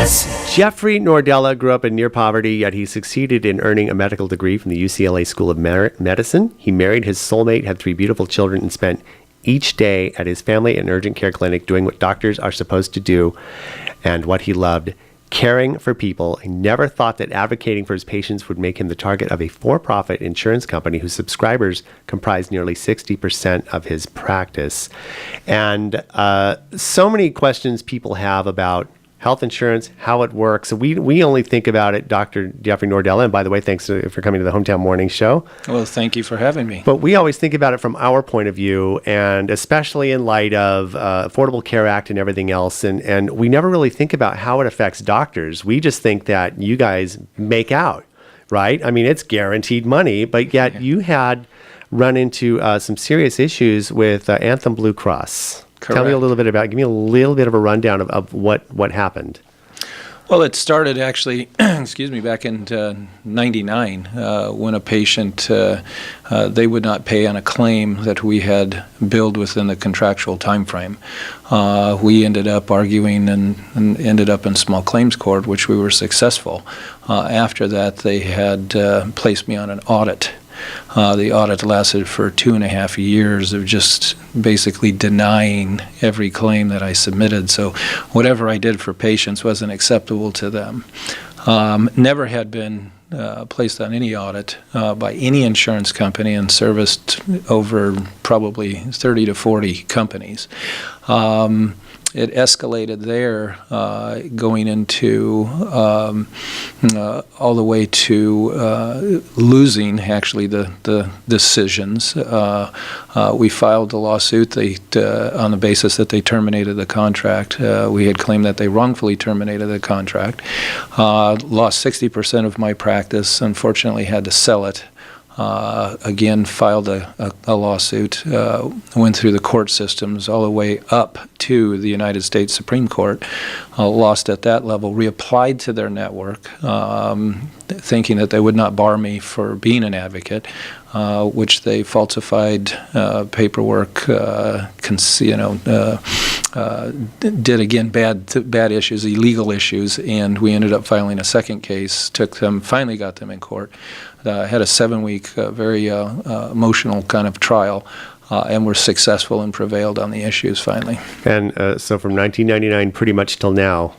KHTS. Jeffrey Nordella grew up in near poverty, yet he succeeded in earning a medical degree from the UCLA School of Medicine. He married his soulmate, had 3 beautiful children, and spent each day at his family and urgent care clinic doing what doctors are supposed to do and what he loved, caring for people. He never thought that advocating for his patients would make him the target of a for-profit insurance company whose subscribers comprise nearly 60% of his practice. And so many questions people have about health insurance, how it works. So we only think about it, Dr. Jeffrey Nordella, and by the way, thanks for coming to the Hometown Morning Show. Well, thank you for having me. But we always think about it from our point of view, and especially in light of Affordable Care Act and everything else, and we never really think about how it affects doctors. We just think that you guys make out, right? I mean, it's guaranteed money, but yet you had run into some serious issues with Anthem Blue Cross. Correct. Tell me a little bit give me a little bit of a rundown of what happened. Well, it started actually, back in '99 when a patient, they would not pay on a claim that we had billed within the contractual time frame. We ended up arguing and ended up in small claims court, which we were successful. After that, they had placed me on an audit. The audit lasted for 2.5 years of just basically denying every claim that I submitted. So whatever I did for patients wasn't acceptable to them. Never had been placed on any audit by any insurance company and serviced over probably 30 to 40 companies. It escalated there, going into all the way to losing actually the decisions. We filed the lawsuit on the basis that they terminated the contract. We had claimed that they wrongfully terminated the contract. Lost 60% of my practice. Unfortunately, had to sell it. Again, filed a lawsuit, went through the court systems all the way up to the United States Supreme Court, lost at that level, reapplied to their network, thinking that they would not bar me for being an advocate, which they falsified paperwork, did again bad issues, illegal issues, and we ended up filing a second case, finally got them in court. Had a 7-week, very emotional kind of trial, and were successful and prevailed on the issues finally. And so from 1999 pretty much till now,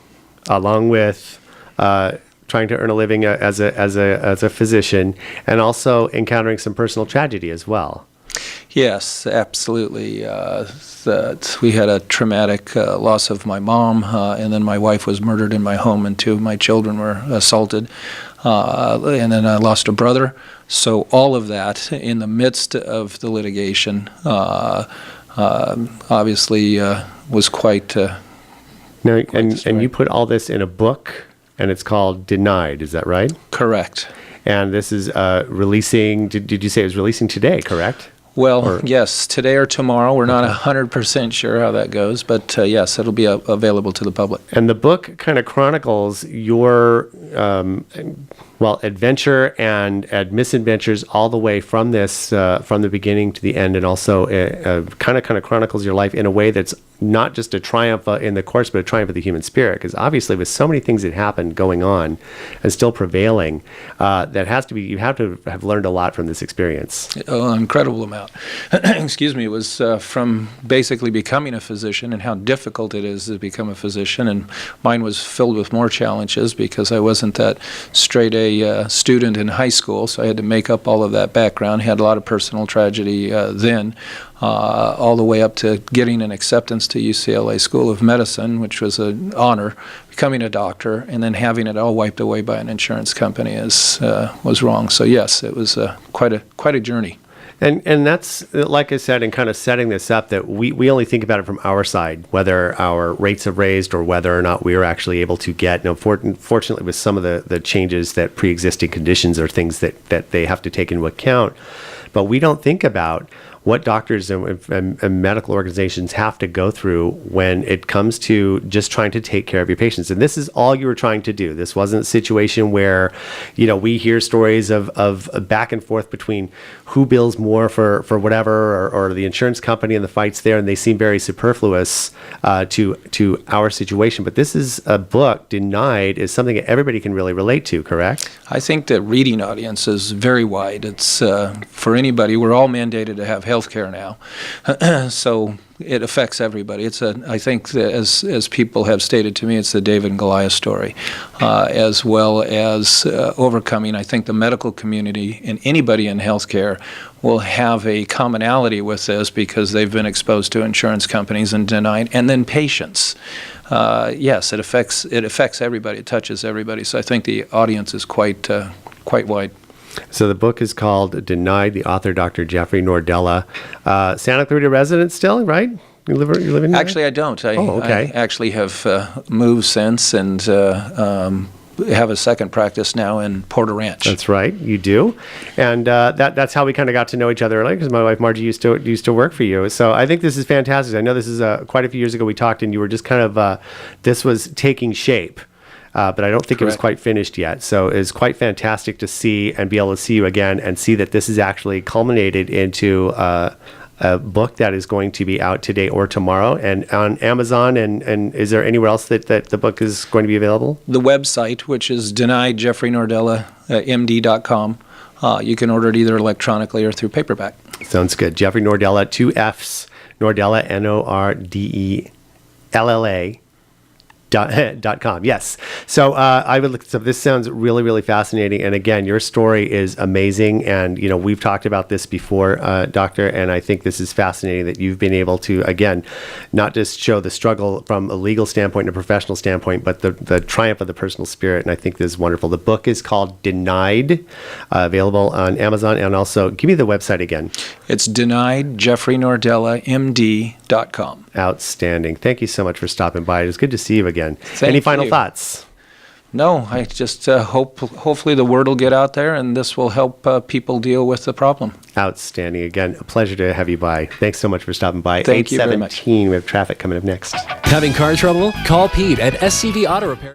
along with trying to earn a living as a physician, and also encountering some personal tragedy as well. Yes, absolutely. We had a traumatic loss of my mom, and then my wife was murdered in my home, and 2 of my children were assaulted. And then I lost a brother. So all of that in the midst of the litigation obviously was quite... Now, and you put all this in a book, and it's called Denied, is that right? Correct. And this is releasing, did you say it was releasing today, correct? Well, yes, today or tomorrow. We're not 100% sure how that goes, but yes, it'll be available to the public. And the book kind of chronicles your, adventure and misadventures all the way from this, from the beginning to the end, and also kind of chronicles your life in a way that's not just a triumph in the course, but a triumph of the human spirit. Because obviously, with so many things that happened going on and still prevailing, that has to be, you have to have learned a lot from this experience. Oh, an incredible amount. It was from basically becoming a physician and how difficult it is to become a physician, and mine was filled with more challenges because I wasn't that straight A student in high school, so I had to make up all of that background. Had a lot of personal tragedy then, all the way up to getting an acceptance to UCLA School of Medicine, which was an honor, becoming a doctor, and then having it all wiped away by an insurance company was wrong. So yes, it was quite a journey. And that's, like I said, in kind of setting this up, that we only think about it from our side, whether our rates have raised or whether or not we are actually able to get, fortunately with some of the changes that pre-existing conditions are things that they have to take into account. But we don't think about what doctors and medical organizations have to go through when it comes to just trying to take care of your patients. And this is all you were trying to do. This wasn't a situation where, we hear stories of back and forth between who bills more for whatever, or the insurance company and the fights there, and they seem very superfluous to our situation. But this is a book, Denied, is something that everybody can really relate to, correct? I think the reading audience is very wide. It's for anybody. We're all mandated to have health care now. So it affects everybody. I think that as people have stated to me, it's the David and Goliath story, as well as overcoming. I think the medical community and anybody in healthcare will have a commonality with this because they've been exposed to insurance companies and denied, and then patients. Yes, it affects everybody. It touches everybody. So I think the audience is quite wide. So the book is called Denied. The author, Dr. Jeffrey Nordella, Santa Clarita resident still, right? You're living there? Actually, I don't. Okay. I actually have moved since and have a second practice now in Porter Ranch. That's right, you do, and that's how we kind of got to know each other early, because my wife Margie used to work for you. So I think this is fantastic. I know this is quite a few years ago we talked, and you were just kind of this was taking shape. But I don't think Correct. It was quite finished yet. So it's quite fantastic to see and be able to see you again and see that this is actually culminated into a book that is going to be out today or tomorrow and on Amazon. And is there anywhere else that the book is going to be available? The website, which is denied Jeffrey Nordella, MD.com. You can order it either electronically or through paperback. Sounds good. Jeffrey Nordella, 2 F's, Nordella, Nordella. .com. Yes. So I would look. So this sounds really, really fascinating. And again, your story is amazing. And we've talked about this before, Doctor. And I think this is fascinating that you've been able to, again, not just show the struggle from a legal standpoint and a professional standpoint, but the triumph of the personal spirit. And I think this is wonderful. The book is called Denied, available on Amazon. And also, give me the website again. It's denied Jeffrey Nordella, MD.com. Outstanding. Thank you so much for stopping by. It was good to see you again. Any final thoughts? No, I just hopefully the word will get out there and this will help people deal with the problem. Outstanding. Again, a pleasure to have you by. Thanks so much for stopping by. Thank you very much. 8:17, we have traffic coming up next. Having car trouble? Call Pete at SCV Auto Repair.